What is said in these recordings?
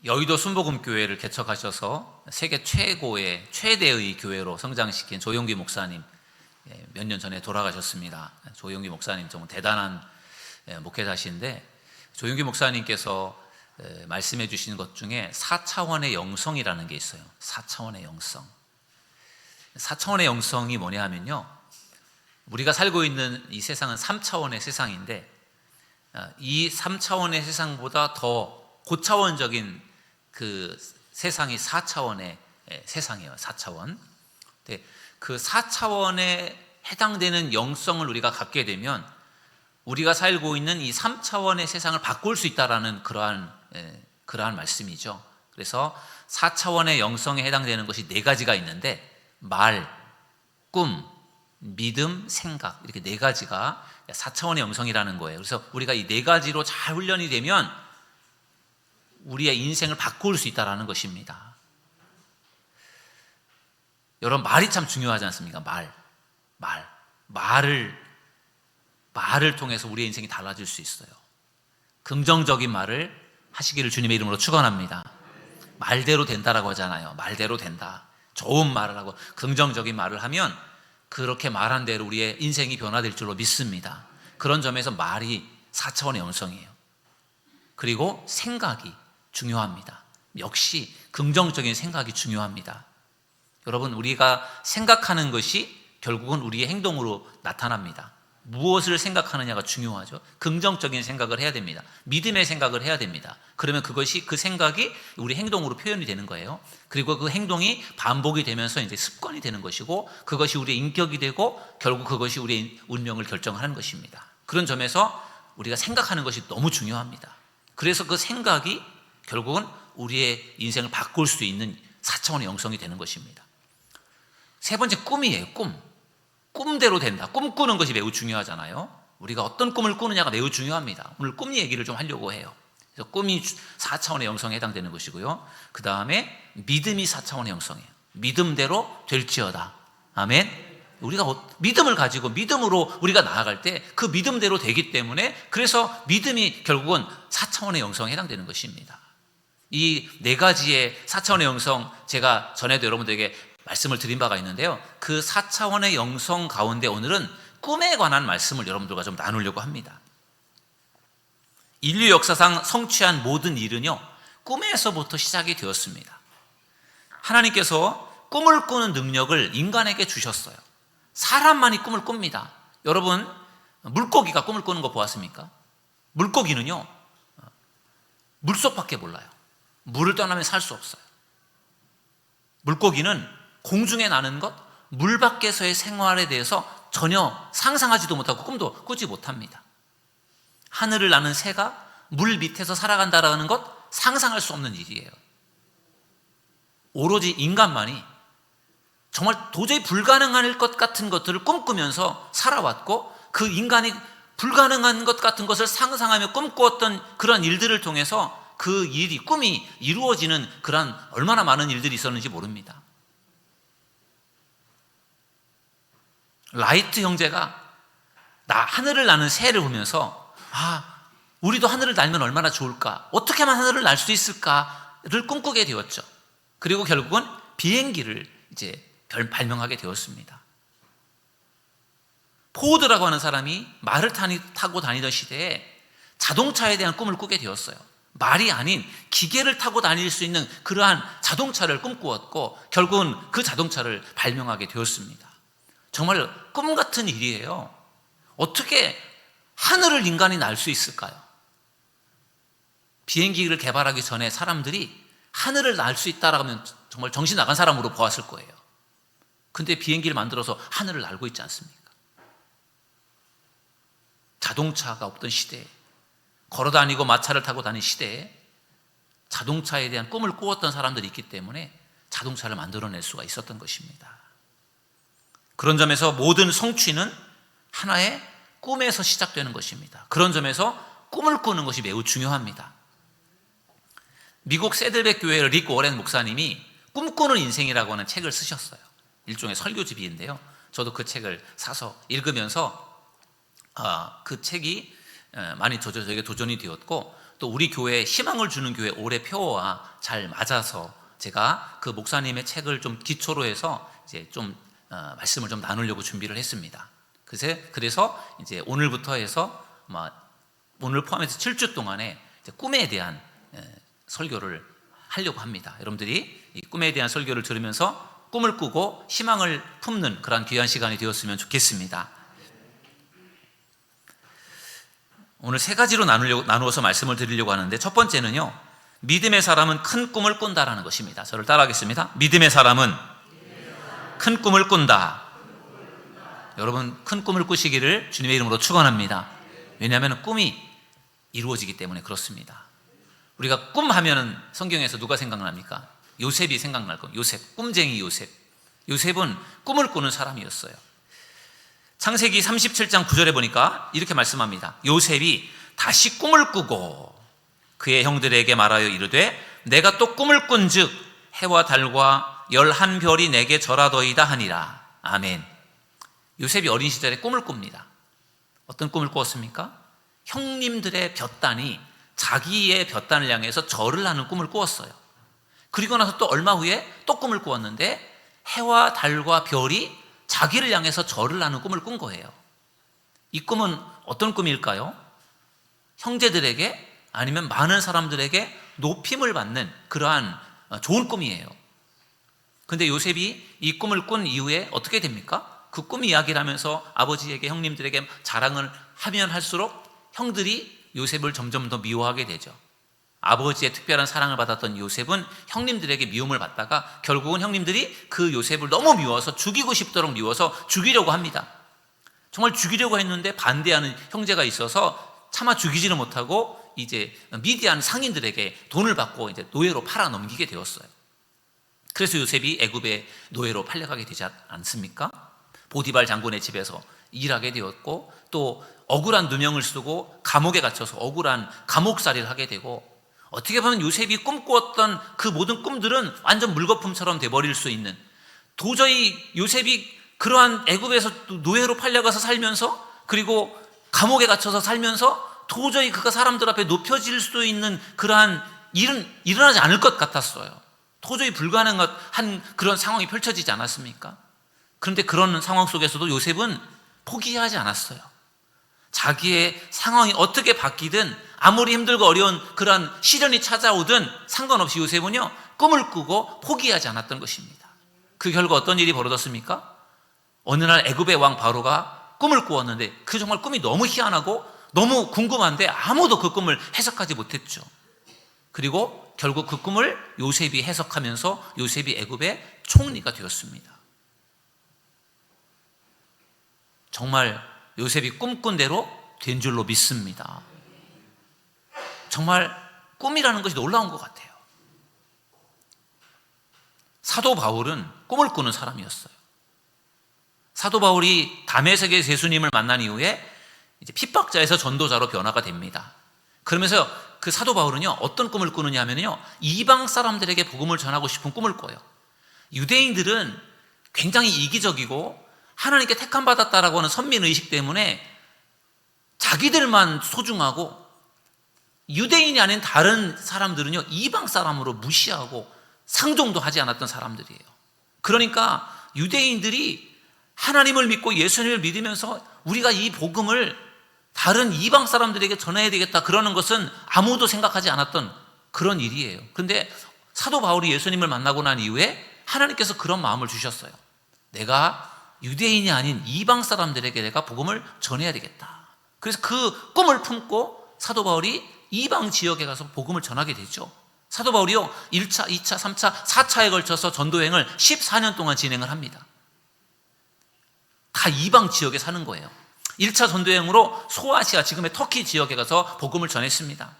여의도 순복음교회를 개척하셔서 세계 최대의 교회로 성장시킨 조용기 목사님, 몇 년 전에 돌아가셨습니다. 조용기 목사님 정말 대단한 목회자신데, 조용기 목사님께서 말씀해 주신 것 중에 4차원의 영성이라는 게 있어요. 4차원의 영성. 4차원의 영성이 뭐냐 하면요, 우리가 살고 있는 이 세상은 3차원의 세상인데, 이 3차원의 세상보다 더 고차원적인 그 세상이 4차원의 세상이에요. 4차원. 그 4차원에 해당되는 영성을 우리가 갖게 되면 우리가 살고 있는 이 3차원의 세상을 바꿀 수 있다라는 그러한 말씀이죠. 그래서 4차원의 영성에 해당되는 것이 4가지가 있는데, 말, 꿈, 믿음, 생각, 이렇게 4가지가 4차원의 영성이라는 거예요. 그래서 우리가 이 4가지로 잘 훈련이 되면 우리의 인생을 바꿀 수 있다는 것입니다. 여러분, 말이 참 중요하지 않습니까? 말을 통해서 우리의 인생이 달라질 수 있어요. 긍정적인 말을 하시기를 주님의 이름으로 축원합니다. 말대로 된다라고 하잖아요. 말대로 된다. 좋은 말을 하고 긍정적인 말을 하면 그렇게 말한 대로 우리의 인생이 변화될 줄로 믿습니다. 그런 점에서 말이 4차원의 영성이에요. 그리고 생각이 중요합니다. 역시 긍정적인 생각이 중요합니다. 여러분, 우리가 생각하는 것이 결국은 우리의 행동으로 나타납니다. 무엇을 생각하느냐가 중요하죠. 긍정적인 생각을 해야 됩니다. 믿음의 생각을 해야 됩니다. 그러면 그 생각이 우리 행동으로 표현이 되는 거예요. 그리고 그 행동이 반복이 되면서 이제 습관이 되는 것이고, 그것이 우리의 인격이 되고 결국 그것이 우리의 운명을 결정하는 것입니다. 그런 점에서 우리가 생각하는 것이 너무 중요합니다. 그래서 그 생각이 결국은 우리의 인생을 바꿀 수 있는 4차원의 영성이 되는 것입니다. 3번째, 꿈이에요. 꿈대로 된다. 꿈꾸는 것이 매우 중요하잖아요. 우리가 어떤 꿈을 꾸느냐가 매우 중요합니다. 오늘 꿈 얘기를 좀 하려고 해요. 그래서 꿈이 4차원의 영성에 해당되는 것이고요. 그 다음에 믿음이 4차원의 영성이에요. 믿음대로 될지어다. 아멘. 우리가 믿음을 가지고 믿음으로 우리가 나아갈 때 그 믿음대로 되기 때문에, 그래서 믿음이 결국은 4차원의 영성에 해당되는 것입니다. 이 4가지의 4차원의 영성, 제가 전에도 여러분들에게 말씀을 드린 바가 있는데요, 그 4차원의 영성 가운데 오늘은 꿈에 관한 말씀을 여러분들과 좀 나누려고 합니다. 인류 역사상 성취한 모든 일은요, 꿈에서부터 시작이 되었습니다. 하나님께서 꿈을 꾸는 능력을 인간에게 주셨어요. 사람만이 꿈을 꿉니다. 여러분, 물고기가 꿈을 꾸는 거 보았습니까? 물고기는요, 물속밖에 몰라요. 물을 떠나면 살 수 없어요. 물고기는 공중에 나는 것, 물 밖에서의 생활에 대해서 전혀 상상하지도 못하고 꿈도 꾸지 못합니다. 하늘을 나는 새가 물 밑에서 살아간다라는 것, 상상할 수 없는 일이에요. 오로지 인간만이 정말 도저히 불가능할 것 같은 것들을 꿈꾸면서 살아왔고, 그 인간이 불가능한 것 같은 것을 상상하며 꿈꾸었던 그런 일들을 통해서 그 일이, 꿈이 이루어지는 그런 얼마나 많은 일들이 있었는지 모릅니다. 라이트 형제가 하늘을 나는 새를 보면서, 우리도 하늘을 날면 얼마나 좋을까, 어떻게 하면 하늘을 날 수 있을까를 꿈꾸게 되었죠. 그리고 결국은 비행기를 이제 발명하게 되었습니다. 포드라고 하는 사람이 말을 타고 다니던 시대에 자동차에 대한 꿈을 꾸게 되었어요. 말이 아닌 기계를 타고 다닐 수 있는 그러한 자동차를 꿈꾸었고, 결국은 그 자동차를 발명하게 되었습니다. 정말 꿈 같은 일이에요. 어떻게 하늘을 인간이 날 수 있을까요? 비행기를 개발하기 전에 사람들이 하늘을 날 수 있다라고 하면 정말 정신 나간 사람으로 보았을 거예요. 근데 비행기를 만들어서 하늘을 날고 있지 않습니까? 자동차가 없던 시대에, 걸어다니고 마차를 타고 다닌 시대에 자동차에 대한 꿈을 꾸었던 사람들이 있기 때문에 자동차를 만들어낼 수가 있었던 것입니다. 그런 점에서 모든 성취는 하나의 꿈에서 시작되는 것입니다. 그런 점에서 꿈을 꾸는 것이 매우 중요합니다. 미국 새들백 교회의 릭 워렌 목사님이 꿈꾸는 인생이라고 하는 책을 쓰셨어요. 일종의 설교집인데요, 저도 그 책을 사서 읽으면서 그 책이 많이 저에게 도전이 되었고, 또 우리 교회에 희망을 주는 교회 올해 표어와 잘 맞아서 제가 그 목사님의 책을 좀 기초로 해서 이제 좀 말씀을 좀 나누려고 준비를 했습니다. 그래서 이제 오늘부터 해서 오늘 포함해서 7주 동안에 꿈에 대한 설교를 하려고 합니다. 여러분들이 이 꿈에 대한 설교를 들으면서 꿈을 꾸고 희망을 품는 그런 귀한 시간이 되었으면 좋겠습니다. 오늘 세 가지로 나누어서 말씀을 드리려고 하는데, 첫 번째는요, 믿음의 사람은 큰 꿈을 꾼다라는 것입니다. 저를 따라하겠습니다. 믿음의 사람은 큰 꿈을 꾼다. 여러분, 큰 꿈을 꾸시기를 주님의 이름으로 축원합니다. 왜냐하면 꿈이 이루어지기 때문에 그렇습니다. 우리가 꿈하면은 성경에서 누가 생각납니까? 요셉이 생각날 거예요. 요셉, 꿈쟁이 요셉. 요셉은 꿈을 꾸는 사람이었어요. 창세기 37장 9절에 보니까 이렇게 말씀합니다. 요셉이 다시 꿈을 꾸고 그의 형들에게 말하여 이르되 내가 또 꿈을 꾼즉 해와 달과 11별이 내게 절하더이다 하니라. 아멘. 요셉이 어린 시절에 꿈을 꿉니다. 어떤 꿈을 꾸었습니까? 형님들의 볕단이 자기의 볕단을 향해서 절을 하는 꿈을 꾸었어요. 그리고 나서 또 얼마 후에 또 꿈을 꾸었는데 해와 달과 별이 자기를 향해서 절을 하는 꿈을 꾼 거예요. 이 꿈은 어떤 꿈일까요? 형제들에게 아니면 많은 사람들에게 높임을 받는 그러한 좋은 꿈이에요. 근데 요셉이 이 꿈을 꾼 이후에 어떻게 됩니까? 그 꿈 이야기를 하면서 아버지에게, 형님들에게 자랑을 하면 할수록 형들이 요셉을 점점 더 미워하게 되죠. 아버지의 특별한 사랑을 받았던 요셉은 형님들에게 미움을 받다가 결국은 형님들이 그 요셉을 너무 미워서 죽이고 싶도록 미워서 죽이려고 합니다. 정말 죽이려고 했는데 반대하는 형제가 있어서 차마 죽이지를 못하고 이제 미디안 상인들에게 돈을 받고 이제 노예로 팔아 넘기게 되었어요. 그래서 요셉이 애굽의 노예로 팔려가게 되지 않습니까? 보디발 장군의 집에서 일하게 되었고 또 억울한 누명을 쓰고 감옥에 갇혀서 억울한 감옥살이를 하게 되고, 어떻게 보면 요셉이 꿈꾸었던 그 모든 꿈들은 완전 물거품처럼 돼버릴 수 있는, 도저히 요셉이 그러한 애굽에서 노예로 팔려가서 살면서 그리고 감옥에 갇혀서 살면서 도저히 그가 사람들 앞에 높여질 수 있는 그러한 일은 일어나지 않을 것 같았어요. 도저히 불가능한 그런 상황이 펼쳐지지 않았습니까? 그런데 그런 상황 속에서도 요셉은 포기하지 않았어요. 자기의 상황이 어떻게 바뀌든 아무리 힘들고 어려운 그런 시련이 찾아오든 상관없이 요셉은요 꿈을 꾸고 포기하지 않았던 것입니다. 그 결과 어떤 일이 벌어졌습니까? 어느 날 애굽의 왕 바로가 꿈을 꾸었는데 그 정말 꿈이 너무 희한하고 너무 궁금한데 아무도 그 꿈을 해석하지 못했죠. 그리고 결국 그 꿈을 요셉이 해석하면서 요셉이 애굽의 총리가 되었습니다. 정말 요셉이 꿈꾼 대로 된 줄로 믿습니다. 정말 꿈이라는 것이 놀라운 것 같아요. 사도 바울은 꿈을 꾸는 사람이었어요. 사도 바울이 다메섹의 예수님을 만난 이후에 이제 핍박자에서 전도자로 변화가 됩니다. 그러면서 그 사도 바울은요 어떤 꿈을 꾸느냐 하면요 이방 사람들에게 복음을 전하고 싶은 꿈을 꿔요. 유대인들은 굉장히 이기적이고 하나님께 택함 받았다라고 하는 선민의식 때문에 자기들만 소중하고 유대인이 아닌 다른 사람들은요 이방 사람으로 무시하고 상종도 하지 않았던 사람들이에요. 그러니까 유대인들이 하나님을 믿고 예수님을 믿으면서 우리가 이 복음을 다른 이방 사람들에게 전해야 되겠다 그러는 것은 아무도 생각하지 않았던 그런 일이에요. 그런데 사도 바울이 예수님을 만나고 난 이후에 하나님께서 그런 마음을 주셨어요. 내가 유대인이 아닌 이방 사람들에게 내가 복음을 전해야 되겠다. 그래서 그 꿈을 품고 사도 바울이 이방 지역에 가서 복음을 전하게 되죠. 사도 바울이요 1차, 2차, 3차, 4차에 걸쳐서 전도행을 14년 동안 진행을 합니다. 다 이방 지역에 사는 거예요. 1차 전도행으로 소아시아, 지금의 터키 지역에 가서 복음을 전했습니다.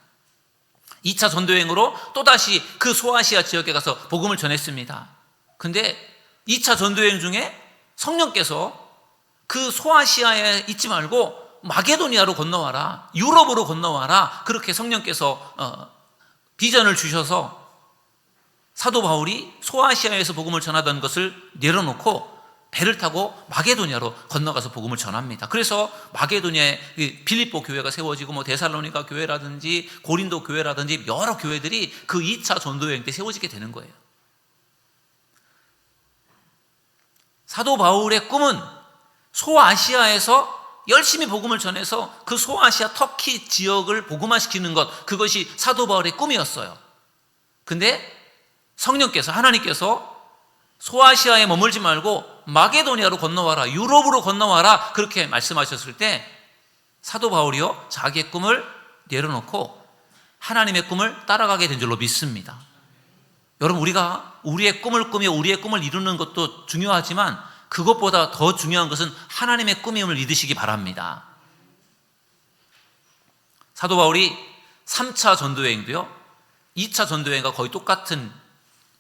2차 전도행으로 또다시 그 소아시아 지역에 가서 복음을 전했습니다. 근데 2차 전도행 중에 성령께서 그 소아시아에 있지 말고 마게도니아로 건너와라, 유럽으로 건너와라, 그렇게 성령께서 비전을 주셔서 사도 바울이 소아시아에서 복음을 전하던 것을 내려놓고 배를 타고 마게도냐로 건너가서 복음을 전합니다. 그래서 마게도냐에 빌립보 교회가 세워지고 뭐 데살로니가 교회라든지 고린도 교회라든지 여러 교회들이 그 2차 전도 여행 때 세워지게 되는 거예요. 사도 바울의 꿈은 소아시아에서 열심히 복음을 전해서 그 소아시아 터키 지역을 복음화시키는 것, 그것이 사도 바울의 꿈이었어요. 근데 성령께서, 하나님께서 소아시아에 머물지 말고 마게도니아로 건너와라, 유럽으로 건너와라, 그렇게 말씀하셨을 때 사도 바울이요 자기의 꿈을 내려놓고 하나님의 꿈을 따라가게 된 줄로 믿습니다. 여러분, 우리가 우리의 꿈을 꾸며 우리의 꿈을 이루는 것도 중요하지만 그것보다 더 중요한 것은 하나님의 꿈임을 믿으시기 바랍니다. 사도 바울이 3차 전도여행도요 2차 전도여행과 거의 똑같은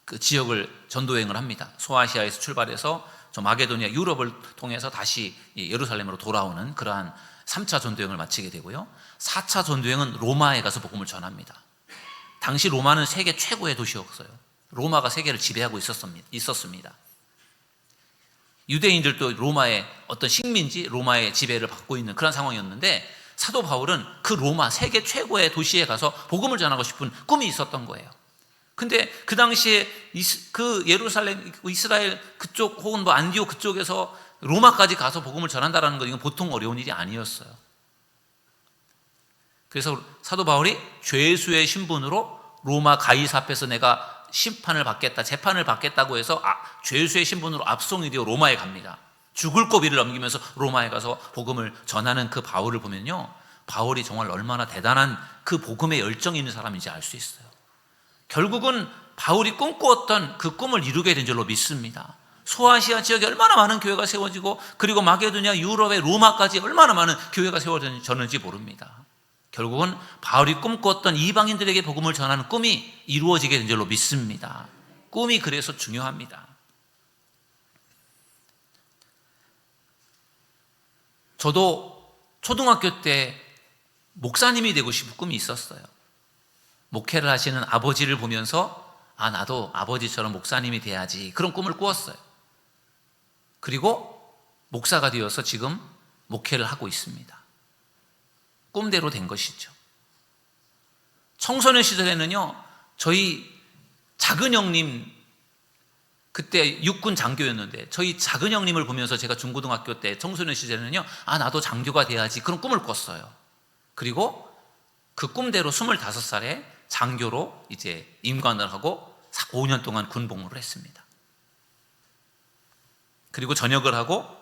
그 지역을 전도여행을 합니다. 소아시아에서 출발해서 저 마게도니아, 유럽을 통해서 다시 예루살렘으로 돌아오는 그러한 3차 전도여행을 마치게 되고요. 4차 전도여행은 로마에 가서 복음을 전합니다. 당시 로마는 세계 최고의 도시였어요. 로마가 세계를 지배하고 있었습니다. 유대인들도 로마의 어떤 식민지, 로마의 지배를 받고 있는 그런 상황이었는데 사도 바울은 그 로마 세계 최고의 도시에 가서 복음을 전하고 싶은 꿈이 있었던 거예요. 근데 그 당시에 그 예루살렘, 이스라엘 그쪽 혹은 뭐 안디옥 그쪽에서 로마까지 가서 복음을 전한다는 건 이건 보통 어려운 일이 아니었어요. 그래서 사도 바울이 죄수의 신분으로 로마 가이사 앞에서 내가 심판을 받겠다, 재판을 받겠다고 해서 죄수의 신분으로 압송이 되어 로마에 갑니다. 죽을 고비를 넘기면서 로마에 가서 복음을 전하는 그 바울을 보면요, 바울이 정말 얼마나 대단한 그 복음의 열정이 있는 사람인지 알 수 있어요. 결국은 바울이 꿈꾸었던 그 꿈을 이루게 된 줄로 믿습니다. 소아시아 지역에 얼마나 많은 교회가 세워지고 그리고 마게도냐, 유럽의 로마까지 얼마나 많은 교회가 세워졌는지 모릅니다. 결국은 바울이 꿈꾸었던 이방인들에게 복음을 전하는 꿈이 이루어지게 된 줄로 믿습니다. 꿈이 그래서 중요합니다. 저도 초등학교 때 목사님이 되고 싶은 꿈이 있었어요. 목회를 하시는 아버지를 보면서 나도 아버지처럼 목사님이 돼야지, 그런 꿈을 꾸었어요. 그리고 목사가 되어서 지금 목회를 하고 있습니다. 꿈대로 된 것이죠. 청소년 시절에는요, 저희 작은 형님, 그때 육군 장교였는데 저희 작은 형님을 보면서 제가 중고등학교 때 청소년 시절에는요, 나도 장교가 돼야지, 그런 꿈을 꿨어요. 그리고 그 꿈대로 25살에 장교로 이제 임관을 하고 5년 동안 군복무를 했습니다. 그리고 전역을 하고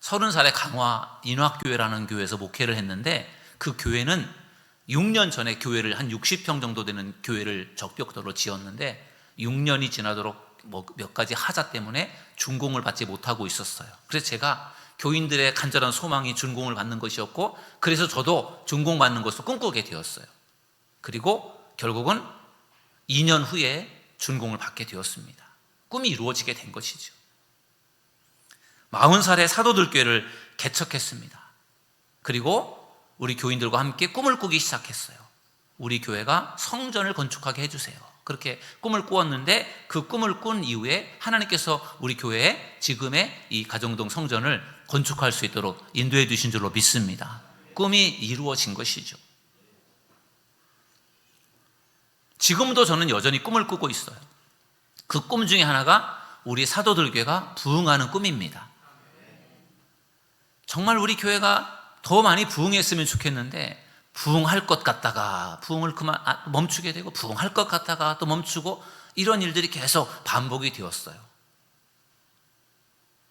30살에 강화 인학교회라는 교회에서 목회를 했는데, 그 교회는 6년 전에 교회를 한 60평 정도 되는 교회를 적벽도로 지었는데 6년이 지나도록 몇 가지 하자 때문에 준공을 받지 못하고 있었어요. 그래서 제가 교인들의 간절한 소망이 준공을 받는 것이었고, 그래서 저도 준공 받는 것을 꿈꾸게 되었어요. 그리고 결국은 2년 후에 준공을 받게 되었습니다. 꿈이 이루어지게 된 것이죠. 40살에 사도들교회를 개척했습니다. 그리고 우리 교인들과 함께 꿈을 꾸기 시작했어요. 우리 교회가 성전을 건축하게 해주세요. 그렇게 꿈을 꾸었는데 그 꿈을 꾼 이후에 하나님께서 우리 교회에 지금의 이 가정동 성전을 건축할 수 있도록 인도해 주신 줄로 믿습니다. 꿈이 이루어진 것이죠. 지금도 저는 여전히 꿈을 꾸고 있어요. 그 꿈 중에 하나가 우리 사도들교회가 부흥하는 꿈입니다. 정말 우리 교회가 더 많이 부흥했으면 좋겠는데, 부흥할 것 같다가 부흥을 멈추게 되고, 부흥할 것 같다가 또 멈추고, 이런 일들이 계속 반복이 되었어요.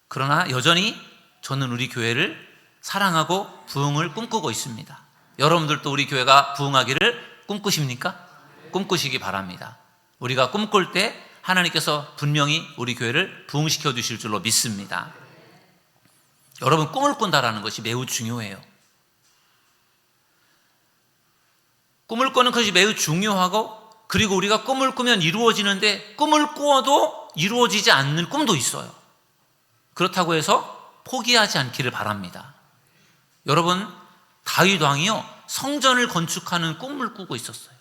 그러나 여전히 저는 우리 교회를 사랑하고 부흥을 꿈꾸고 있습니다. 여러분들도 우리 교회가 부흥하기를 꿈꾸십니까? 꿈꾸시기 바랍니다. 우리가 꿈꿀 때 하나님께서 분명히 우리 교회를 부흥시켜 주실 줄로 믿습니다. 여러분, 꿈을 꾼다라는 것이 매우 중요해요. 꿈을 꾸는 것이 매우 중요하고, 그리고 우리가 꿈을 꾸면 이루어지는데 꿈을 꾸어도 이루어지지 않는 꿈도 있어요. 그렇다고 해서 포기하지 않기를 바랍니다. 여러분, 다윗 왕이요, 성전을 건축하는 꿈을 꾸고 있었어요.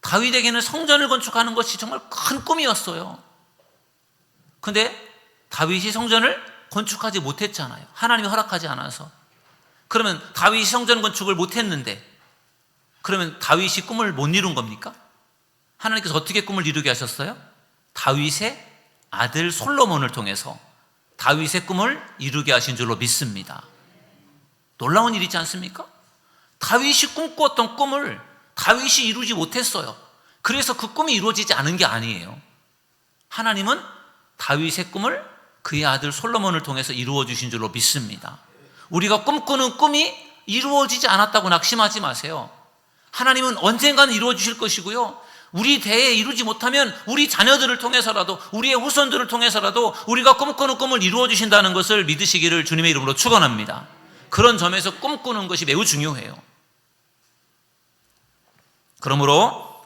다윗에게는 성전을 건축하는 것이 정말 큰 꿈이었어요. 근데 다윗이 성전을 건축하지 못했잖아요. 하나님이 허락하지 않아서. 그러면 다윗이 성전 건축을 못했는데 그러면 다윗이 꿈을 못 이룬 겁니까? 하나님께서 어떻게 꿈을 이루게 하셨어요? 다윗의 아들 솔로몬을 통해서 다윗의 꿈을 이루게 하신 줄로 믿습니다. 놀라운 일이지 않습니까? 다윗이 꿈꾸었던 꿈을 다윗이 이루지 못했어요. 그래서 그 꿈이 이루어지지 않은 게 아니에요. 하나님은 다윗의 꿈을 그의 아들 솔로몬을 통해서 이루어 주신 줄로 믿습니다. 우리가 꿈꾸는 꿈이 이루어지지 않았다고 낙심하지 마세요. 하나님은 언젠가는 이루어 주실 것이고요, 우리 대에 이루지 못하면 우리 자녀들을 통해서라도, 우리의 후손들을 통해서라도 우리가 꿈꾸는 꿈을 이루어 주신다는 것을 믿으시기를 주님의 이름으로 축원합니다. 그런 점에서 꿈꾸는 것이 매우 중요해요. 그러므로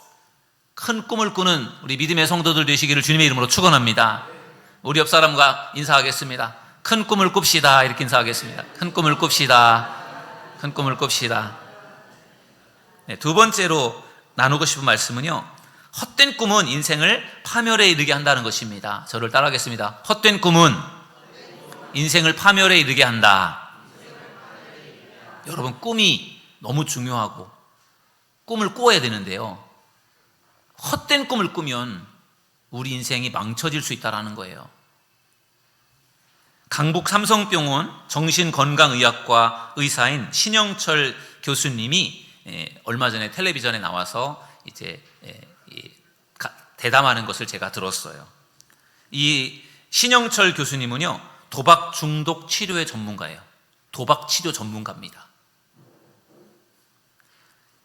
큰 꿈을 꾸는 우리 믿음의 성도들 되시기를 주님의 이름으로 축원합니다. 우리 옆 사람과 인사하겠습니다. 큰 꿈을 꿉시다. 이렇게 인사하겠습니다. 큰 꿈을 꿉시다. 큰 꿈을 꿉시다. 네, 두 번째로 나누고 싶은 말씀은요, 헛된 꿈은 인생을 파멸에 이르게 한다는 것입니다. 저를 따라하겠습니다. 헛된 꿈은 인생을 파멸에 이르게 한다. 여러분, 꿈이 너무 중요하고 꿈을 꾸어야 되는데요, 헛된 꿈을 꾸면 우리 인생이 망쳐질 수 있다는 거예요. 강북 삼성병원 정신건강의학과 의사인 신영철 교수님이 얼마 전에 텔레비전에 나와서 이제 대담하는 것을 제가 들었어요. 이 신영철 교수님은요, 도박 중독 치료의 전문가예요. 도박 치료 전문가입니다.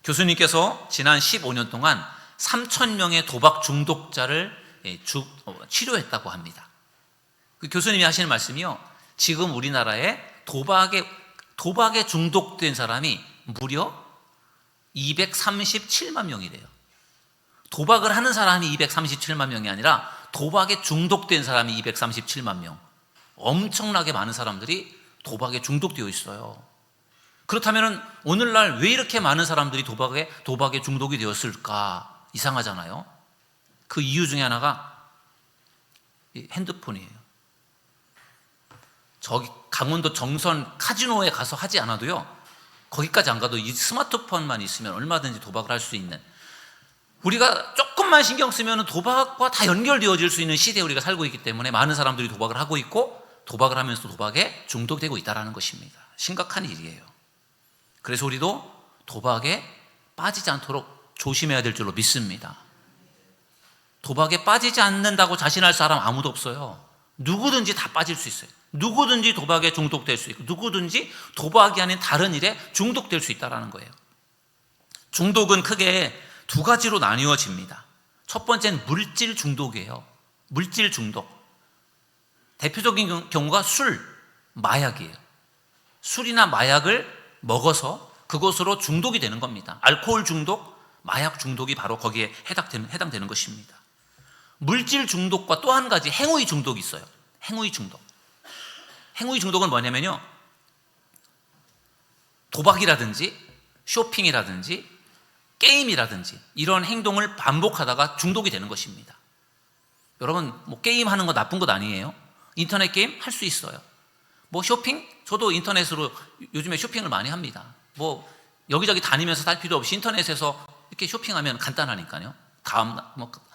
교수님께서 지난 15년 동안 3,000명의 도박 중독자를 치료했다고 합니다. 그 교수님이 하시는 말씀이요, 지금 우리나라에 도박에 중독된 사람이 무려 237만 명이래요. 도박을 하는 사람이 237만 명이 아니라 도박에 중독된 사람이 237만 명. 엄청나게 많은 사람들이 도박에 중독되어 있어요. 그렇다면 오늘날 왜 이렇게 많은 사람들이 도박에 중독이 되었을까? 이상하잖아요. 그 이유 중에 하나가 핸드폰이에요. 저기 강원도 정선 카지노에 가서 하지 않아도요, 거기까지 안 가도 이 스마트폰만 있으면 얼마든지 도박을 할 수 있는, 우리가 조금만 신경 쓰면 도박과 다 연결되어질 수 있는 시대에 우리가 살고 있기 때문에 많은 사람들이 도박을 하고 있고, 도박을 하면서 도박에 중독되고 있다는 것입니다. 심각한 일이에요. 그래서 우리도 도박에 빠지지 않도록 조심해야 될 줄로 믿습니다. 도박에 빠지지 않는다고 자신할 사람 아무도 없어요. 누구든지 다 빠질 수 있어요. 누구든지 도박에 중독될 수 있고, 누구든지 도박이 아닌 다른 일에 중독될 수 있다는 거예요. 중독은 크게 두 가지로 나뉘어집니다. 첫 번째는 물질 중독이에요. 물질 중독. 대표적인 경우가 술, 마약이에요. 술이나 마약을 먹어서 그것으로 중독이 되는 겁니다. 알코올 중독, 마약 중독이 바로 거기에 해당되는 것입니다. 물질 중독과 또 한 가지 행위 중독이 있어요. 행위 중독. 행위 중독은 뭐냐면요, 도박이라든지 쇼핑이라든지 게임이라든지 이런 행동을 반복하다가 중독이 되는 것입니다. 여러분, 뭐 게임하는 거 나쁜 것 아니에요. 인터넷 게임 할 수 있어요. 뭐 쇼핑? 저도 인터넷으로 요즘에 쇼핑을 많이 합니다. 뭐 여기저기 다니면서 살 필요 없이 인터넷에서 이렇게 쇼핑하면 간단하니까요.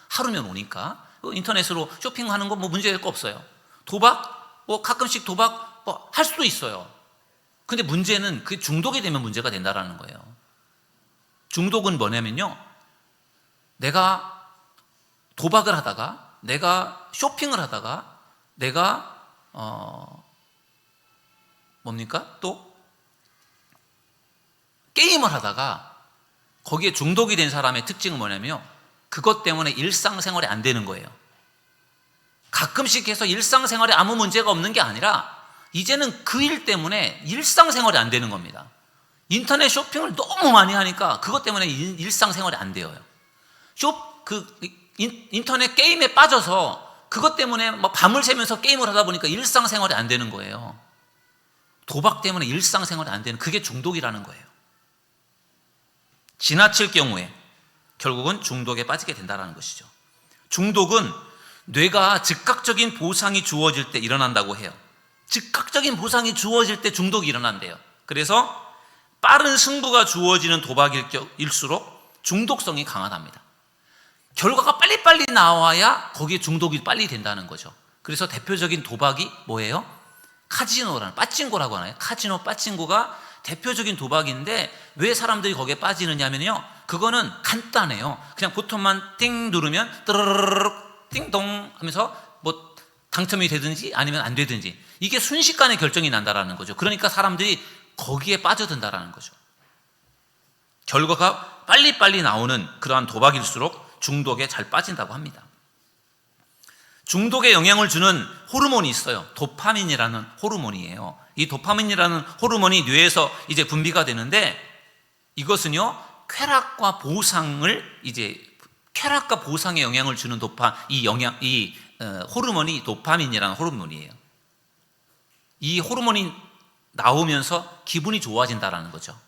하루면 오니까 인터넷으로 쇼핑하는 거 뭐 문제될 거 없어요. 도박? 뭐 가끔씩 도박 뭐 할 수도 있어요. 근데 문제는 그 중독이 되면 문제가 된다는 거예요. 중독은 뭐냐면요, 내가 도박을 하다가, 내가 쇼핑을 하다가, 내가 또 게임을 하다가 거기에 중독이 된 사람의 특징은 뭐냐면요, 그것 때문에 일상생활이 안 되는 거예요. 가끔씩 해서 일상생활에 아무 문제가 없는 게 아니라 이제는 그 일 때문에 일상생활이 안 되는 겁니다. 인터넷 쇼핑을 너무 많이 하니까 그것 때문에 일상생활이 안 돼요. 인터넷 게임에 빠져서 그것 때문에 막 밤을 새면서 게임을 하다 보니까 일상생활이 안 되는 거예요. 도박 때문에 일상생활이 안 되는, 그게 중독이라는 거예요. 지나칠 경우에 결국은 중독에 빠지게 된다는 것이죠. 중독은 뇌가 즉각적인 보상이 주어질 때 일어난다고 해요. 즉각적인 보상이 주어질 때 중독이 일어난대요. 그래서 빠른 승부가 주어지는 도박일수록 중독성이 강하답니다. 결과가 빨리빨리 나와야 거기에 중독이 빨리 된다는 거죠. 그래서 대표적인 도박이 뭐예요? 카지노라는, 빠찡고라고 하나요? 카지노, 빠찡고가 대표적인 도박인데 왜 사람들이 거기에 빠지느냐면요, 그거는 간단해요. 그냥 보통만 띵 누르면 뜨르르륵 띵동 하면서 뭐 당첨이 되든지 아니면 안 되든지, 이게 순식간에 결정이 난다라는 거죠. 그러니까 사람들이 거기에 빠져든다라는 거죠. 결과가 빨리빨리 나오는 그러한 도박일수록 중독에 잘 빠진다고 합니다. 중독에 영향을 주는 호르몬이 있어요. 도파민이라는 호르몬이에요. 이 도파민이라는 호르몬이 뇌에서 이제 분비가 되는데, 이것은요, 쾌락과 보상에 영향을 주는 호르몬이 도파민이라는 호르몬이에요. 이 호르몬이 나오면서 기분이 좋아진다라는 거죠.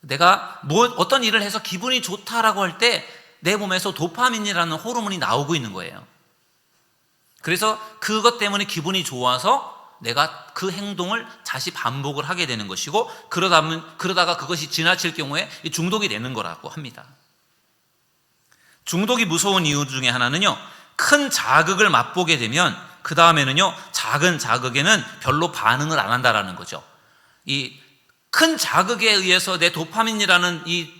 내가 어떤 일을 해서 기분이 좋다라고 할 때 내 몸에서 도파민이라는 호르몬이 나오고 있는 거예요. 그래서 그것 때문에 기분이 좋아서 내가 그 행동을 다시 반복을 하게 되는 것이고, 그러다가 그것이 지나칠 경우에 중독이 되는 거라고 합니다. 중독이 무서운 이유 중에 하나는요, 큰 자극을 맛보게 되면 그 다음에는요, 작은 자극에는 별로 반응을 안 한다라는 거죠. 이 큰 자극에 의해서 내 도파민이라는 이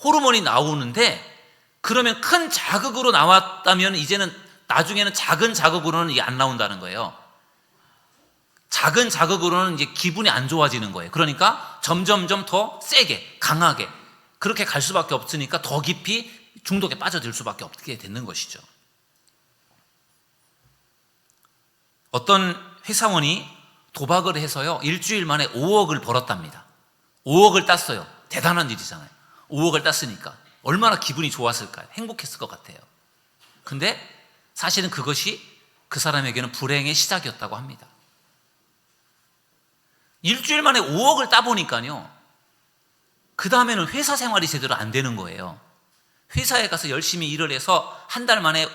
호르몬이 나오는데, 그러면 큰 자극으로 나왔다면 이제는 나중에는 작은 자극으로는 이게 안 나온다는 거예요. 작은 자극으로는 이제 기분이 안 좋아지는 거예요. 그러니까 점점점 더 세게, 강하게 그렇게 갈 수밖에 없으니까 더 깊이 중독에 빠져들 수밖에 없게 되는 것이죠. 어떤 회사원이 도박을 해서요, 일주일 만에 5억을 벌었답니다. 5억을 땄어요. 대단한 일이잖아요. 5억을 땄으니까 얼마나 기분이 좋았을까요? 행복했을 것 같아요. 근데 사실은 그것이 그 사람에게는 불행의 시작이었다고 합니다. 일주일 만에 5억을 따보니까요, 그 다음에는 회사 생활이 제대로 안 되는 거예요. 회사에 가서 열심히 일을 해서 한 달 만에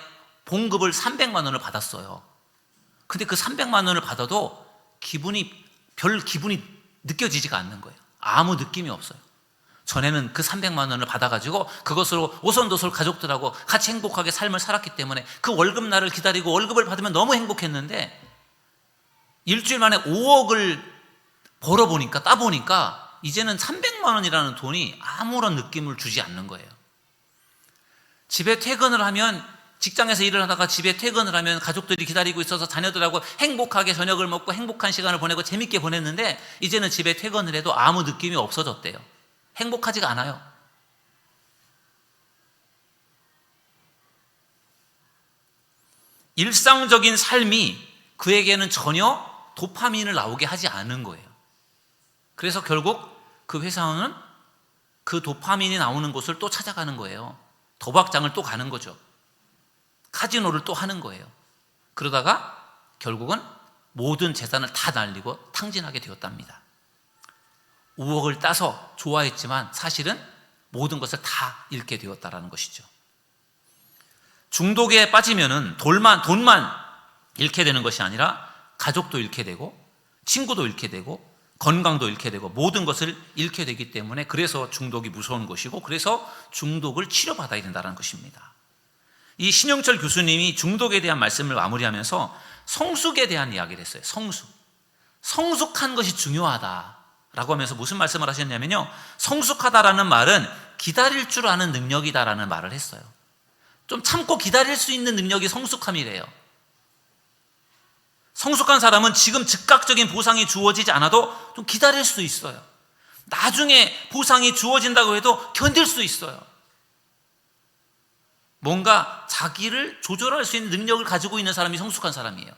봉급을 300만 원을 받았어요. 근데 그 300만 원을 받아도 별 기분이 느껴지지가 않는 거예요. 아무 느낌이 없어요. 전에는 그 300만 원을 받아가지고 그것으로 오손도손 가족들하고 같이 행복하게 삶을 살았기 때문에 그 월급날을 기다리고 월급을 받으면 너무 행복했는데, 일주일 만에 5억을 벌어보니까, 따보니까 이제는 300만 원이라는 돈이 아무런 느낌을 주지 않는 거예요. 집에 퇴근을 하면, 직장에서 일을 하다가 집에 퇴근을 하면 가족들이 기다리고 있어서 자녀들하고 행복하게 저녁을 먹고 행복한 시간을 보내고 재밌게 보냈는데, 이제는 집에 퇴근을 해도 아무 느낌이 없어졌대요. 행복하지가 않아요. 일상적인 삶이 그에게는 전혀 도파민을 나오게 하지 않은 거예요. 그래서 결국 그 회사원은 그 도파민이 나오는 곳을 또 찾아가는 거예요. 도박장을 또 가는 거죠. 카지노를 또 하는 거예요. 그러다가 결국은 모든 재산을 다 날리고 탕진하게 되었답니다. 5억을 따서 좋아했지만 사실은 모든 것을 다 잃게 되었다는 것이죠. 중독에 빠지면은 돈만 잃게 되는 것이 아니라 가족도 잃게 되고 친구도 잃게 되고 건강도 잃게 되고 모든 것을 잃게 되기 때문에, 그래서 중독이 무서운 것이고, 그래서 중독을 치료받아야 된다는 것입니다. 이 신영철 교수님이 중독에 대한 말씀을 마무리하면서 성숙에 대한 이야기를 했어요. 성숙한 것이 중요하다라고 하면서 무슨 말씀을 하셨냐면요, 성숙하다라는 말은 기다릴 줄 아는 능력이다라는 말을 했어요. 좀 참고 기다릴 수 있는 능력이 성숙함이래요. 성숙한 사람은 지금 즉각적인 보상이 주어지지 않아도 좀 기다릴 수 있어요. 나중에 보상이 주어진다고 해도 견딜 수 있어요. 뭔가 자기를 조절할 수 있는 능력을 가지고 있는 사람이 성숙한 사람이에요.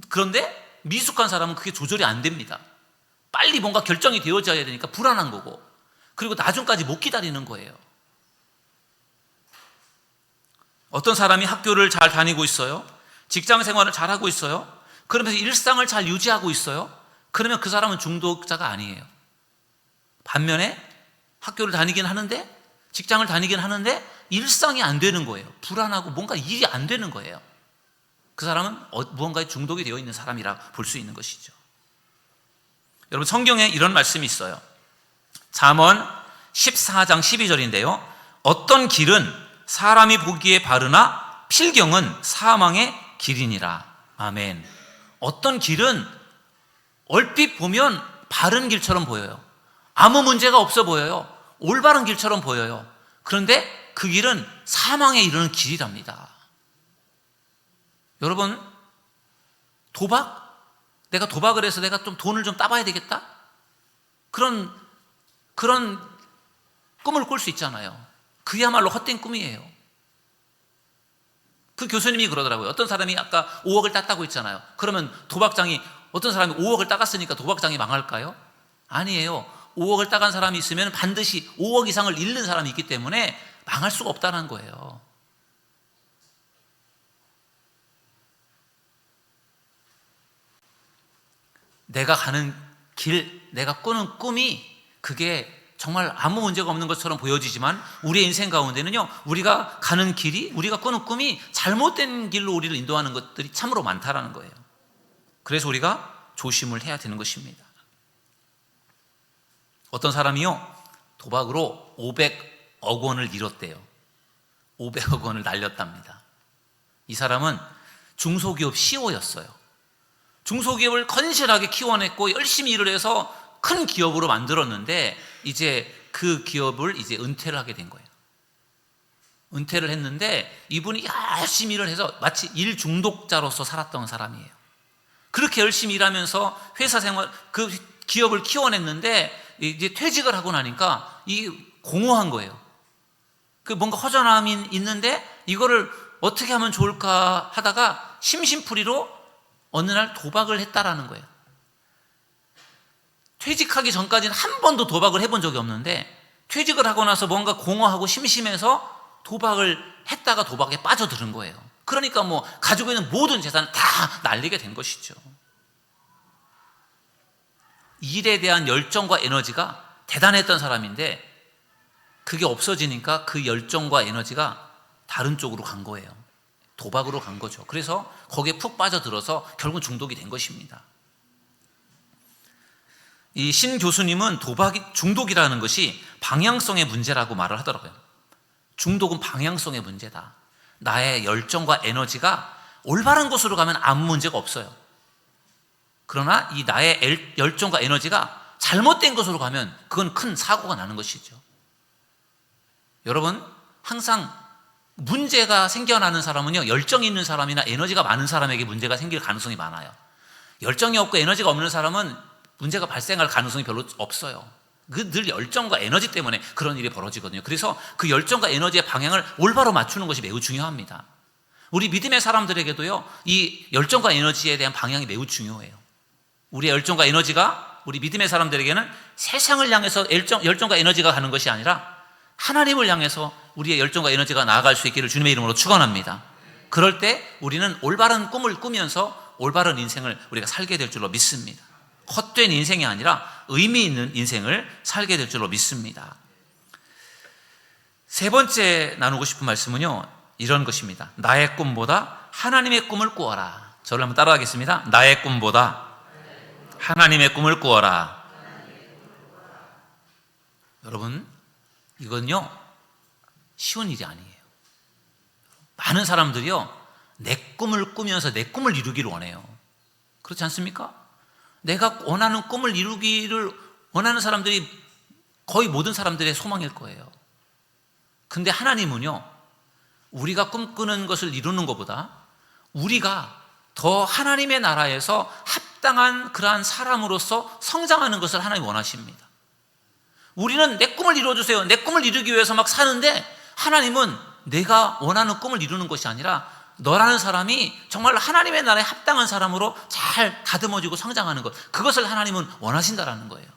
그런데 미숙한 사람은 그게 조절이 안 됩니다. 빨리 뭔가 결정이 되어져야 되니까 불안한 거고, 그리고 나중까지 못 기다리는 거예요. 어떤 사람이 학교를 잘 다니고 있어요. 직장 생활을 잘 하고 있어요. 그러면서 일상을 잘 유지하고 있어요. 그러면 그 사람은 중독자가 아니에요. 반면에 학교를 다니긴 하는데, 직장을 다니긴 하는데 일상이 안 되는 거예요. 불안하고 뭔가 일이 안 되는 거예요. 그 사람은 무언가에 중독이 되어 있는 사람이라 볼 수 있는 것이죠. 여러분, 성경에 이런 말씀이 있어요. 잠언 14장 12절인데요. 어떤 길은 사람이 보기에 바르나 필경은 사망의 길이니라. 아멘. 어떤 길은 얼핏 보면 바른 길처럼 보여요. 아무 문제가 없어 보여요. 올바른 길처럼 보여요. 그런데 그 길은 사망에 이르는 길이랍니다. 여러분, 도박? 내가 도박을 해서 내가 좀 돈을 좀 따봐야 되겠다? 그런 꿈을 꿀 수 있잖아요. 그야말로 헛된 꿈이에요. 그 교수님이 그러더라고요. 어떤 사람이 아까 5억을 땄다고 했잖아요. 그러면 도박장이, 어떤 사람이 5억을 따갔으니까 도박장이 망할까요? 아니에요. 5억을 따간 사람이 있으면 반드시 5억 이상을 잃는 사람이 있기 때문에 망할 수가 없다는 거예요. 내가 가는 길, 내가 꾸는 꿈이 그게 정말 아무 문제가 없는 것처럼 보여지지만 우리의 인생 가운데는요, 우리가 가는 길이, 우리가 꾸는 꿈이 잘못된 길로 우리를 인도하는 것들이 참으로 많다라는 거예요. 그래서 우리가 조심을 해야 되는 것입니다. 어떤 사람이요, 도박으로 500억 원을 잃었대요. 500억 원을 날렸답니다. 이 사람은 중소기업 CEO였어요. 중소기업을 건실하게 키워냈고 열심히 일을 해서 큰 기업으로 만들었는데 이제 그 기업을 이제 은퇴를 하게 된 거예요. 은퇴를 했는데 이분이 열심히 일을 해서 마치 일 중독자로서 살았던 사람이에요. 그렇게 열심히 일하면서 회사 생활, 그 기업을 키워냈는데 이제 퇴직을 하고 나니까 이 공허한 거예요. 그 뭔가 허전함이 있는데 이거를 어떻게 하면 좋을까 하다가 심심풀이로 어느 날 도박을 했다라는 거예요. 퇴직하기 전까지는 한 번도 도박을 해본 적이 없는데 퇴직을 하고 나서 뭔가 공허하고 심심해서 도박을 했다가 도박에 빠져드는 거예요. 그러니까 뭐 가지고 있는 모든 재산을 다 날리게 된 것이죠. 일에 대한 열정과 에너지가 대단했던 사람인데 그게 없어지니까 그 열정과 에너지가 다른 쪽으로 간 거예요. 도박으로 간 거죠. 그래서 거기에 푹 빠져들어서 결국 중독이 된 것입니다. 이 신 교수님은 도박이, 중독이라는 것이 방향성의 문제라고 말을 하더라고요. 중독은 방향성의 문제다. 나의 열정과 에너지가 올바른 곳으로 가면 아무 문제가 없어요. 그러나 이 나의 열정과 에너지가 잘못된 곳으로 가면 그건 큰 사고가 나는 것이죠. 여러분, 항상 문제가 생겨나는 사람은요, 열정이 있는 사람이나 에너지가 많은 사람에게 문제가 생길 가능성이 많아요. 열정이 없고 에너지가 없는 사람은 문제가 발생할 가능성이 별로 없어요. 늘 열정과 에너지 때문에 그런 일이 벌어지거든요. 그래서 그 열정과 에너지의 방향을 올바로 맞추는 것이 매우 중요합니다. 우리 믿음의 사람들에게도요, 이 열정과 에너지에 대한 방향이 매우 중요해요. 우리의 열정과 에너지가 우리 믿음의 사람들에게는 세상을 향해서 열정과 에너지가 가는 것이 아니라 하나님을 향해서 우리의 열정과 에너지가 나아갈 수 있기를 주님의 이름으로 축원합니다. 그럴 때 우리는 올바른 꿈을 꾸면서 올바른 인생을 우리가 살게 될 줄로 믿습니다. 헛된 인생이 아니라 의미 있는 인생을 살게 될 줄로 믿습니다. 세 번째 나누고 싶은 말씀은요, 이런 것입니다. 나의 꿈보다 하나님의 꿈을 꾸어라. 저를 한번 따라하겠습니다. 나의 꿈보다 하나님의 꿈을 꾸어라. 여러분, 이건요, 쉬운 일이 아니에요. 많은 사람들이요, 내 꿈을 꾸면서 내 꿈을 이루기를 원해요. 그렇지 않습니까? 내가 원하는 꿈을 이루기를 원하는 사람들이 거의 모든 사람들의 소망일 거예요. 근데 하나님은요, 우리가 꿈꾸는 것을 이루는 것보다 우리가 더 하나님의 나라에서 합당한 그러한 사람으로서 성장하는 것을 하나님이 원하십니다. 우리는 내 꿈을 이루어주세요, 내 꿈을 이루기 위해서 막 사는데 하나님은 내가 원하는 꿈을 이루는 것이 아니라 너라는 사람이 정말 하나님의 나라에 합당한 사람으로 잘 다듬어지고 성장하는 것, 그것을 하나님은 원하신다라는 거예요.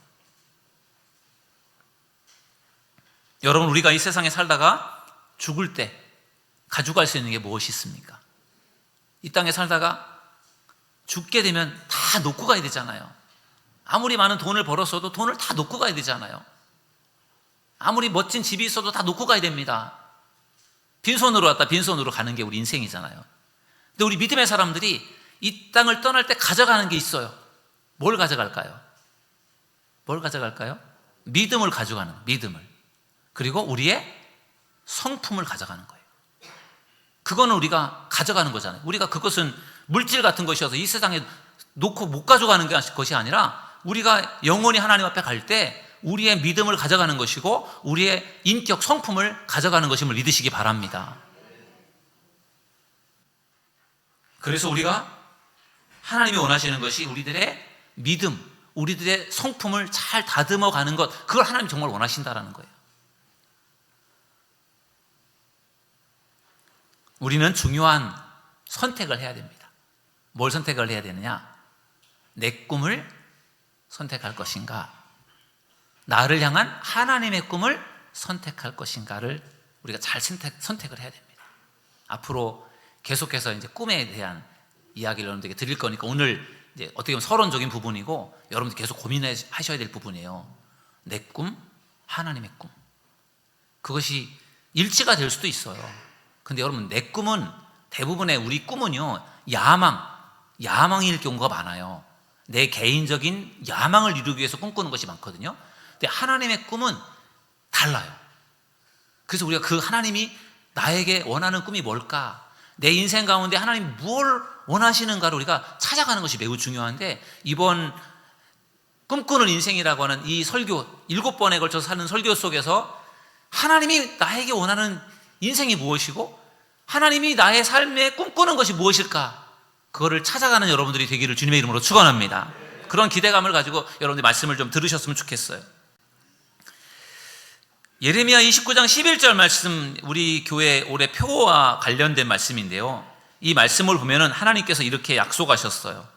여러분, 우리가 이 세상에 살다가 죽을 때 가져갈 수 있는 게 무엇이 있습니까? 이 땅에 살다가 죽게 되면 다 놓고 가야 되잖아요. 아무리 많은 돈을 벌었어도 돈을 다 놓고 가야 되잖아요. 아무리 멋진 집이 있어도 다 놓고 가야 됩니다. 빈손으로 왔다 빈손으로 가는 게 우리 인생이잖아요. 근데 우리 믿음의 사람들이 이 땅을 떠날 때 가져가는 게 있어요. 뭘 가져갈까요? 뭘 가져갈까요? 믿음을 가져가는, 믿음을. 그리고 우리의 성품을 가져가는 거예요. 그거는 우리가 가져가는 거잖아요. 우리가 그것은 물질 같은 것이어서 이 세상에 놓고 못 가져가는 것이 아니라 우리가 영원히 하나님 앞에 갈 때 우리의 믿음을 가져가는 것이고 우리의 인격 성품을 가져가는 것임을 믿으시기 바랍니다. 그래서 우리가 하나님이 원하시는 것이 우리들의 믿음, 우리들의 성품을 잘 다듬어 가는 것, 그걸 하나님이 정말 원하신다라는 거예요. 우리는 중요한 선택을 해야 됩니다. 뭘 선택을 해야 되느냐? 내 꿈을 선택할 것인가? 나를 향한 하나님의 꿈을 선택할 것인가를 우리가 잘 선택을 해야 됩니다. 앞으로 계속해서 이제 꿈에 대한 이야기를 여러분들에게 드릴 거니까 오늘 이제 어떻게 보면 서론적인 부분이고 여러분들 계속 고민하셔야 될 부분이에요. 내 꿈, 하나님의 꿈. 그것이 일치가 될 수도 있어요. 근데 여러분, 내 꿈은 대부분의 우리 꿈은요, 야망일 경우가 많아요. 내 개인적인 야망을 이루기 위해서 꿈꾸는 것이 많거든요. 근데 하나님의 꿈은 달라요. 그래서 우리가 그 하나님이 나에게 원하는 꿈이 뭘까? 내 인생 가운데 하나님이 뭘 원하시는가를 우리가 찾아가는 것이 매우 중요한데, 이번 꿈꾸는 인생이라고 하는 이 설교, 7번에 걸쳐서 하는 설교 속에서 하나님이 나에게 원하는 인생이 무엇이고 하나님이 나의 삶에 꿈꾸는 것이 무엇일까? 그거를 찾아가는 여러분들이 되기를 주님의 이름으로 축원합니다. 그런 기대감을 가지고 여러분들이 말씀을 좀 들으셨으면 좋겠어요. 예레미야 29장 11절 말씀, 우리 교회 올해 표와 관련된 말씀인데요, 이 말씀을 보면은 하나님께서 이렇게 약속하셨어요.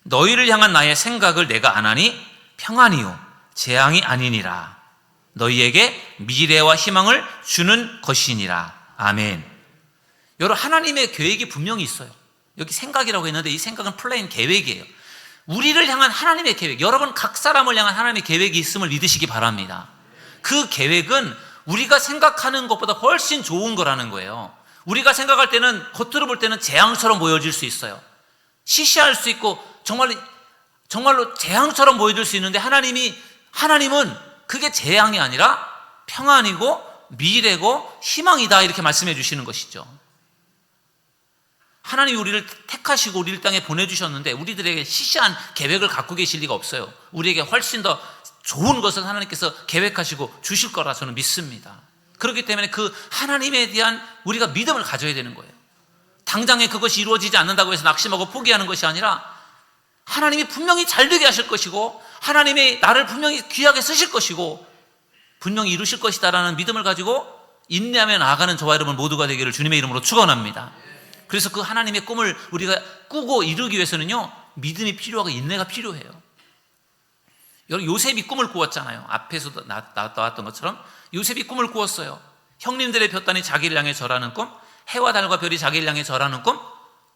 너희를 향한 나의 생각을 내가 아나니 평안이요 재앙이 아니니라. 너희에게 미래와 희망을 주는 것이니라. 아멘. 여러분, 하나님의 계획이 분명히 있어요. 여기 생각이라고 했는데 이 생각은 플레인 계획이에요. 우리를 향한 하나님의 계획, 여러분 각 사람을 향한 하나님의 계획이 있음을 믿으시기 바랍니다. 그 계획은 우리가 생각하는 것보다 훨씬 좋은 거라는 거예요. 우리가 생각할 때는, 겉으로 볼 때는 재앙처럼 보여질 수 있어요. 시시할 수 있고 정말로 재앙처럼 보여질 수 있는데, 하나님은 그게 재앙이 아니라 평안이고 미래고 희망이다, 이렇게 말씀해 주시는 것이죠. 하나님이 우리를 택하시고 우리를 땅에 보내주셨는데 우리들에게 시시한 계획을 갖고 계실 리가 없어요. 우리에게 훨씬 더 좋은 것을 하나님께서 계획하시고 주실 거라 저는 믿습니다. 그렇기 때문에 그 하나님에 대한 우리가 믿음을 가져야 되는 거예요. 당장에 그것이 이루어지지 않는다고 해서 낙심하고 포기하는 것이 아니라 하나님이 분명히 잘 되게 하실 것이고 하나님이 나를 분명히 귀하게 쓰실 것이고 분명히 이루실 것이다라는 믿음을 가지고 인내하며 나아가는 저와 여러분 모두가 되기를 주님의 이름으로 축원합니다. 그래서 그 하나님의 꿈을 우리가 꾸고 이루기 위해서는요, 믿음이 필요하고 인내가 필요해요. 여러분, 요셉이 꿈을 꾸었잖아요. 앞에서도 나왔던 것처럼 요셉이 꿈을 꾸었어요. 형님들의 볕단이 자기를 향해 절하는 꿈, 해와 달과 별이 자기를 향해 절하는 꿈,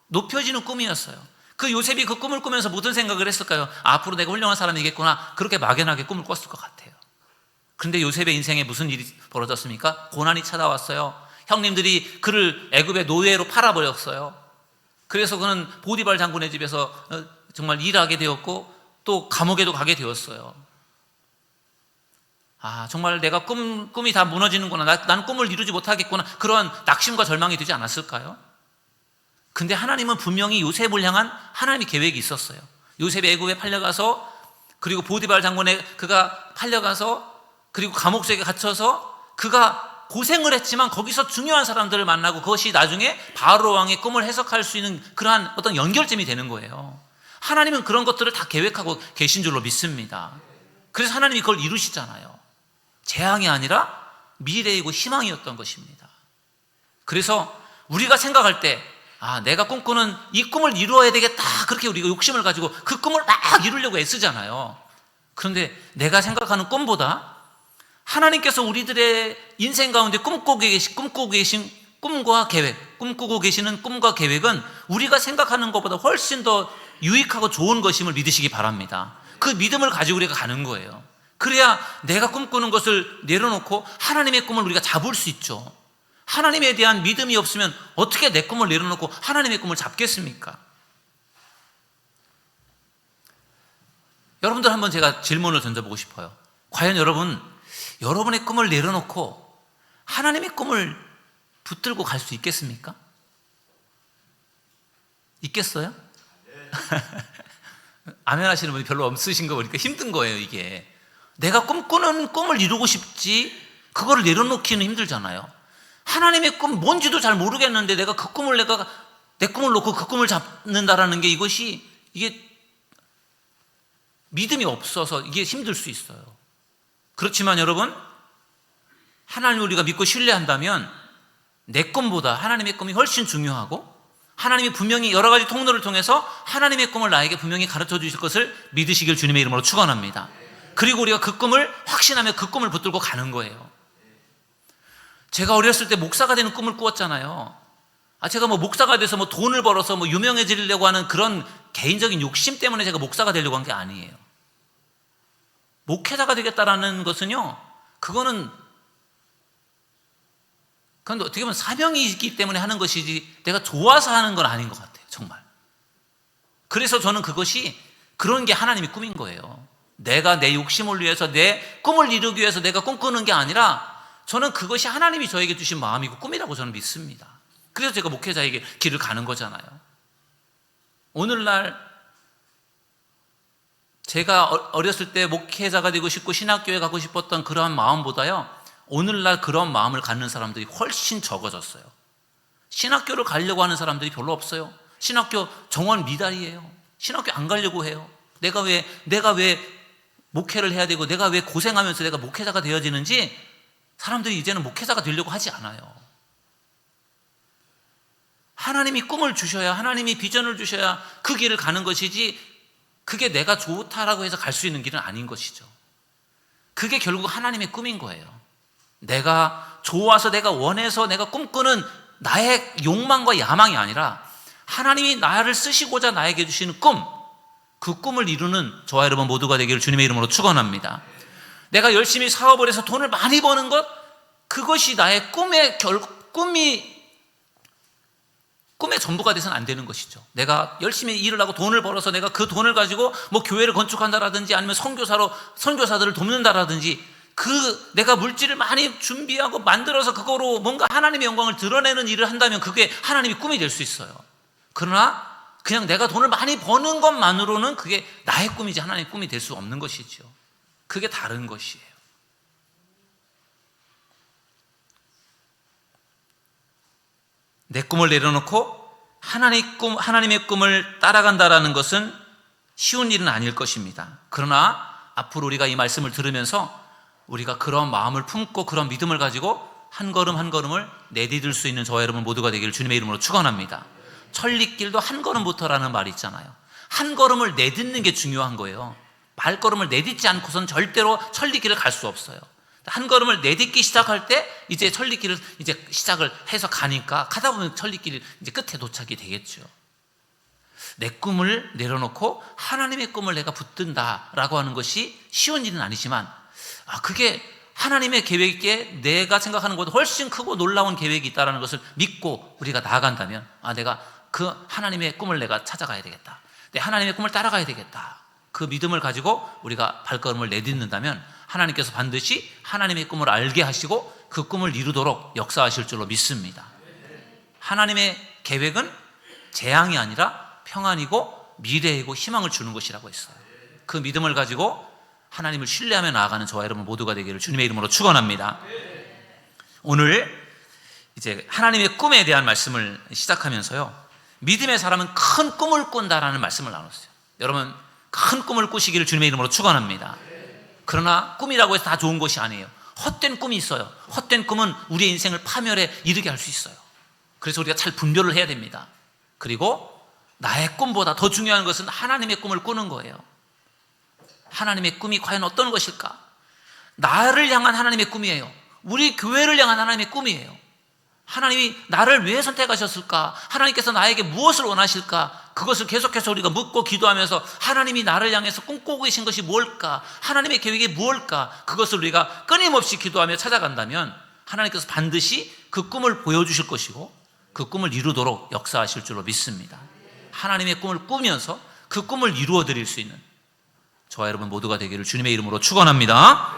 높여지는 꿈이었어요. 그 요셉이 그 꿈을 꾸면서 무슨 생각을 했을까요? 앞으로 내가 훌륭한 사람이겠구나, 그렇게 막연하게 꿈을 꿨을 것 같아요. 그런데 요셉의 인생에 무슨 일이 벌어졌습니까? 고난이 찾아왔어요. 형님들이 그를 애굽의 노예로 팔아버렸어요. 그래서 그는 보디발 장군의 집에서 정말 일하게 되었고 또 감옥에도 가게 되었어요. 정말 내가 꿈이 다 무너지는구나, 난 꿈을 이루지 못하겠구나, 그런 낙심과 절망이 되지 않았을까요? 근데 하나님은 분명히 요셉을 향한 하나님의 계획이 있었어요. 요셉이 애굽에 팔려가서, 그리고 보디발 장군에 그가 팔려가서, 그리고 감옥 속에 갇혀서 그가 고생을 했지만 거기서 중요한 사람들을 만나고 그것이 나중에 바로 왕의 꿈을 해석할 수 있는 그러한 어떤 연결점이 되는 거예요. 하나님은 그런 것들을 다 계획하고 계신 줄로 믿습니다. 그래서 하나님이 그걸 이루시잖아요. 재앙이 아니라 미래이고 희망이었던 것입니다. 그래서 우리가 생각할 때 내가 꿈꾸는 이 꿈을 이루어야 되겠다, 그렇게 우리가 욕심을 가지고 그 꿈을 막 이루려고 애쓰잖아요. 그런데 내가 생각하는 꿈보다 하나님께서 우리들의 인생 가운데 꿈꾸고 계신 꿈과 계획, 꿈꾸고 계시는 꿈과 계획은 우리가 생각하는 것보다 훨씬 더 유익하고 좋은 것임을 믿으시기 바랍니다. 그 믿음을 가지고 우리가 가는 거예요. 그래야 내가 꿈꾸는 것을 내려놓고 하나님의 꿈을 우리가 잡을 수 있죠. 하나님에 대한 믿음이 없으면 어떻게 내 꿈을 내려놓고 하나님의 꿈을 잡겠습니까? 여러분들 한번 제가 질문을 던져보고 싶어요. 과연 여러분의 꿈을 내려놓고 하나님의 꿈을 붙들고 갈 수 있겠습니까? 있겠어요? 아멘 하시는 분이 별로 없으신 거 보니까 힘든 거예요. 이게 내가 꿈꾸는 꿈을 이루고 싶지 그거를 내려놓기는 힘들잖아요. 하나님의 꿈 뭔지도 잘 모르겠는데 내가 내 꿈을 놓고 그 꿈을 잡는다라는 게 이게 믿음이 없어서 이게 힘들 수 있어요. 그렇지만 여러분, 하나님을 우리가 믿고 신뢰한다면 내 꿈보다 하나님의 꿈이 훨씬 중요하고, 하나님이 분명히 여러 가지 통로를 통해서 하나님의 꿈을 나에게 분명히 가르쳐 주실 것을 믿으시길 주님의 이름으로 축원합니다. 그리고 우리가 그 꿈을 확신하며 그 꿈을 붙들고 가는 거예요. 제가 어렸을 때 목사가 되는 꿈을 꾸었잖아요. 제가 목사가 돼서 돈을 벌어서 유명해지려고 하는 그런 개인적인 욕심 때문에 제가 목사가 되려고 한 게 아니에요. 목회자가 되겠다라는 것은요, 그건 어떻게 보면 사명이 있기 때문에 하는 것이지 내가 좋아서 하는 건 아닌 것 같아요. 정말. 그래서 저는 그런 게 하나님의 꿈인 거예요. 내가 내 욕심을 위해서 내 꿈을 이루기 위해서 내가 꿈꾸는 게 아니라 저는 그것이 하나님이 저에게 주신 마음이고 꿈이라고 저는 믿습니다. 그래서 제가 목회자에게 길을 가는 거잖아요. 오늘날 제가 어렸을 때 목회자가 되고 싶고 신학교에 가고 싶었던 그러한 마음보다요, 오늘날 그런 마음을 갖는 사람들이 훨씬 적어졌어요. 신학교를 가려고 하는 사람들이 별로 없어요. 신학교 정원 미달이에요. 신학교 안 가려고 해요. 내가 왜 목회를 해야 되고 내가 왜 고생하면서 내가 목회자가 되어지는지 사람들이 이제는 목회자가 되려고 하지 않아요. 하나님이 꿈을 주셔야, 하나님이 비전을 주셔야 그 길을 가는 것이지, 그게 내가 좋다라고 해서 갈 수 있는 길은 아닌 것이죠. 그게 결국 하나님의 꿈인 거예요. 내가 좋아서, 내가 원해서, 내가 꿈꾸는 나의 욕망과 야망이 아니라 하나님이 나를 쓰시고자 나에게 주시는 꿈, 그 꿈을 이루는 저와 여러분 모두가 되기를 주님의 이름으로 축원합니다. 내가 열심히 사업을 해서 돈을 많이 버는 것, 그것이 나의 꿈의 전부가 돼서는 안 되는 것이죠. 내가 열심히 일을 하고 돈을 벌어서 내가 그 돈을 가지고 교회를 건축한다라든지 아니면 선교사들을 돕는다라든지, 내가 물질을 많이 준비하고 만들어서 그거로 뭔가 하나님의 영광을 드러내는 일을 한다면 그게 하나님의 꿈이 될 수 있어요. 그러나 그냥 내가 돈을 많이 버는 것만으로는 그게 나의 꿈이지 하나님의 꿈이 될 수 없는 것이죠. 그게 다른 것이에요. 내 꿈을 내려놓고 하나님의 꿈을 따라간다라는 것은 쉬운 일은 아닐 것입니다. 그러나 앞으로 우리가 이 말씀을 들으면서 우리가 그런 마음을 품고 그런 믿음을 가지고 한 걸음 한 걸음을 내디딜 수 있는 저와 여러분 모두가 되기를 주님의 이름으로 축원합니다. 천리길도 한 걸음부터라는 말이 있잖아요. 한 걸음을 내딛는 게 중요한 거예요. 발걸음을 내딛지 않고선 절대로 천리길을 갈 수 없어요. 한 걸음을 내딛기 시작할 때 이제 천리길을 이제 시작을 해서 가다 보면 천리길 이제 끝에 도착이 되겠죠. 내 꿈을 내려놓고 하나님의 꿈을 내가 붙든다라고 하는 것이 쉬운 일은 아니지만, 그게 하나님의 계획에 내가 생각하는 것보다 훨씬 크고 놀라운 계획이 있다는 것을 믿고 우리가 나아간다면, 내가 그 하나님의 꿈을 내가 찾아가야 되겠다, 내 하나님의 꿈을 따라가야 되겠다, 그 믿음을 가지고 우리가 발걸음을 내딛는다면 하나님께서 반드시 하나님의 꿈을 알게 하시고 그 꿈을 이루도록 역사하실 줄로 믿습니다. 하나님의 계획은 재앙이 아니라 평안이고 미래이고 희망을 주는 것이라고 했어요. 그 믿음을 가지고 하나님을 신뢰하며 나아가는 저와 여러분 모두가 되기를 주님의 이름으로 축원합니다. 오늘 이제 하나님의 꿈에 대한 말씀을 시작하면서요, 믿음의 사람은 큰 꿈을 꾼다라는 말씀을 나눴어요. 여러분, 큰 꿈을 꾸시기를 주님의 이름으로 축원합니다. 그러나 꿈이라고 해서 다 좋은 것이 아니에요. 헛된 꿈이 있어요. 헛된 꿈은 우리의 인생을 파멸에 이르게 할 수 있어요. 그래서 우리가 잘 분별을 해야 됩니다. 그리고 나의 꿈보다 더 중요한 것은 하나님의 꿈을 꾸는 거예요. 하나님의 꿈이 과연 어떤 것일까? 나를 향한 하나님의 꿈이에요. 우리 교회를 향한 하나님의 꿈이에요. 하나님이 나를 왜 선택하셨을까? 하나님께서 나에게 무엇을 원하실까? 그것을 계속해서 우리가 묻고 기도하면서 하나님이 나를 향해서 꿈꾸고 계신 것이 뭘까? 하나님의 계획이 무엇일까? 그것을 우리가 끊임없이 기도하며 찾아간다면 하나님께서 반드시 그 꿈을 보여주실 것이고 그 꿈을 이루도록 역사하실 줄로 믿습니다. 하나님의 꿈을 꾸면서 그 꿈을 이루어 드릴 수 있는 저와 여러분 모두가 되기를 주님의 이름으로 축원합니다.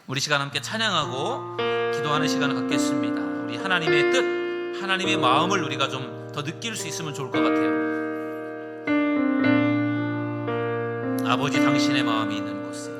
우리 시간 함께 찬양하고 기도하는 시간을 갖겠습니다. 우리 하나님의 뜻, 하나님의 마음을 우리가 좀 더 느낄 수 있으면 좋을 것 같아요. 아버지, 당신의 마음이 있는 곳에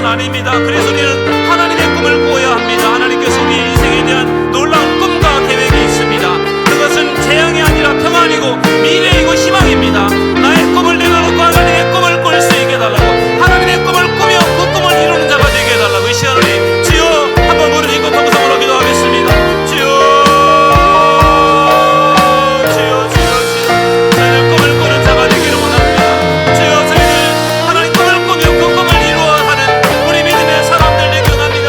아닙니다. 그래서 우리는 하나님의 꿈을 꾸어야 합니다. 하나님께서 우리 인생에 대한 놀라운 꿈과 계획이 있습니다. 그것은 재앙이 아니라 평안이고 미래이고 희망입니다. 나의 꿈을 내려놓고 하나님의 꿈을 꿀 수 있게 해달라고, 하나님의 꿈을 꾸며 그 꿈을 이루는 자가 되게 해달라고 이 시간 우리 주여 한번 무릎 짓고 통성으로 기도하겠습니다. 주여 저희들 꿈을 꾸는 자가 되기를 원합니다. 주여 저희들 하나님 꿈을 꾸며 그 꿈을 이루어 가는 우리 믿음의 사람들 되게 원합니다.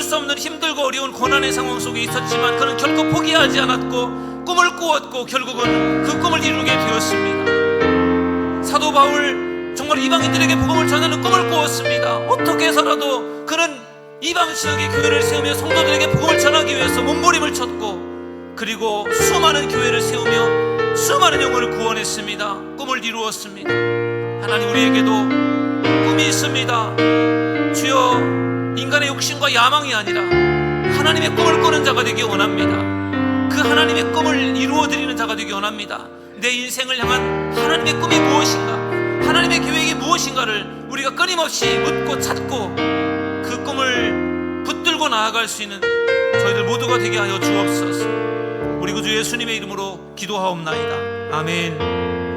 수 없는 힘들고 어려운 고난의 상황 속에 있었지만 그는 결코 포기하지 않았고 꿈을 꾸었고 결국은 그 꿈을 이루게 되었습니다. 사도 바울 정말 이방인들에게 복음을 전하는 꿈을 꾸었습니다. 어떻게 해서라도 그는 이방 지역의 교회를 세우며 성도들에게 복음을 전하기 위해서 몸부림을 쳤고 그리고 수많은 교회를 세우며 수많은 영혼을 구원했습니다. 꿈을 이루었습니다. 하나님 우리에게도 꿈이 있습니다. 주여, 인간의 욕심과 야망이 아니라 하나님의 꿈을 꾸는 자가 되기 원합니다. 그 하나님의 꿈을 이루어드리는 자가 되기 원합니다. 내 인생을 향한 하나님의 꿈이 무엇인가, 하나님의 계획이 무엇인가를 우리가 끊임없이 묻고 찾고 그 꿈을 붙들고 나아갈 수 있는 저희들 모두가 되게 하여 주옵소서. 우리 구주 예수님의 이름으로 기도하옵나이다. 아멘.